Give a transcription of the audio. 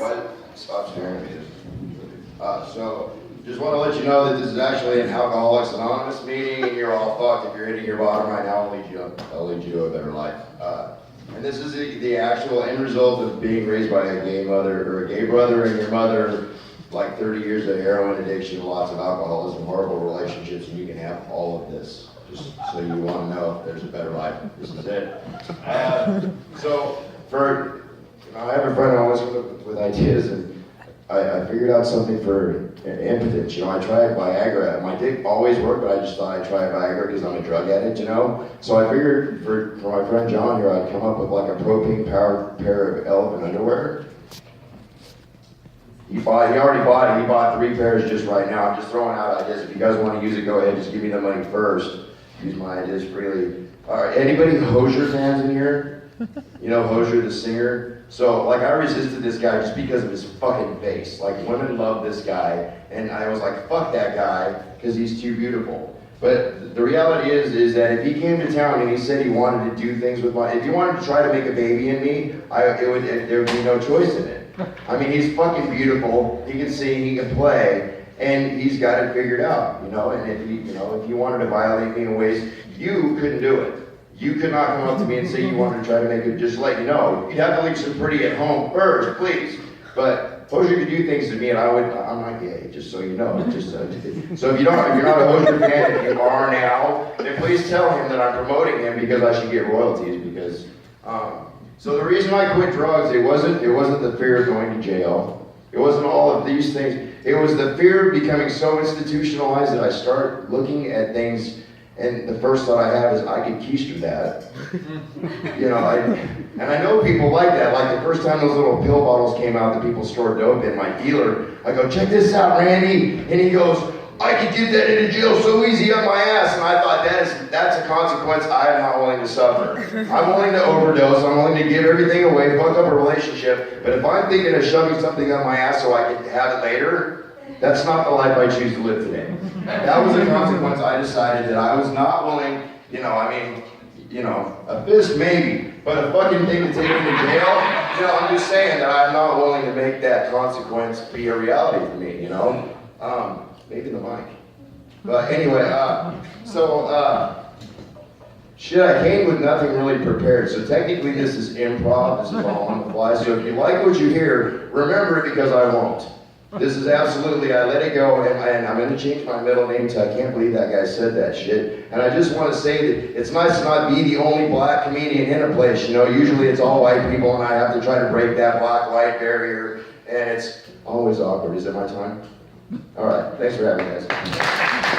What? Stop staring at me. So, just want to let you know that this is actually an Alcoholics Anonymous meeting, and you're all fucked. If you're hitting your bottom right now, I'll lead you to a better life. And this is the actual end result of being raised by a gay mother or a gay brother, and your mother, like 30 years of heroin addiction, lots of alcoholism, horrible relationships, and you can have all of this. Just so you want to know if there's a better life. This is it. I have a friend always with ideas, and I figured out something for impotence. I tried Viagra. My dick always worked, but I just thought I'd try Viagra because I'm a drug addict, So I figured for my friend John here, I'd come up with like a propane-powered pair of elephant underwear. He already bought it. He bought 3 pairs just right now. I'm just throwing out ideas. If you guys want to use it, go ahead. Just give me the money first. Use my ideas freely. All right, anybody Hozier fans in here? Hozier, the singer? So, I resisted this guy just because of his fucking face. Women love this guy, and I was like, fuck that guy, because he's too beautiful. But the reality is that if he came to town and he said he wanted to do things with if he wanted to try to make a baby in me, there would be no choice in it. I mean, he's fucking beautiful, he can sing, he can play, and he's got it figured out, and if he wanted to violate me in ways, you couldn't do it. You could not come up to me and say you wanted to try to make it, just to let you know. You'd have to leave some pretty at home first, please. But Hozier could do things to me, and I'm not gay, just so you know. So if you're not a Hozier fan, if you are now, then please tell him that I'm promoting him because I should get royalties. Because so the reason I quit drugs, it wasn't the fear of going to jail. It wasn't all of these things. It was the fear of becoming so institutionalized that I started looking at things. And the first thought I have is I could keister that. And I know people like that. Like the first time those little pill bottles came out that people stored dope in, my dealer, I go, check this out, Randy. And he goes, I could get that into jail so easy up my ass. And I thought that's a consequence I am not willing to suffer. I'm willing to overdose. I'm willing to give everything away, fuck up a relationship. But if I'm thinking of shoving something up my ass so I can have it later, that's not the life I choose to live today. That was a consequence I decided that I was not willing, a fist maybe, but a fucking thing to take me to jail, I'm just saying that I'm not willing to make that consequence be a reality for me, maybe the mic. But anyway, shit, I came with nothing really prepared, so technically this is improv, this is all on the fly, so if you like what you hear, remember it because I won't. This is absolutely, I let it go, and I'm going to change my middle name to I can't believe that guy said that shit. And I just want to say that it's nice to not be the only black comedian in a place, usually it's all white people and I have to try to break that black-white barrier, and it's always awkward. Is it my time? All right, thanks for having me, guys.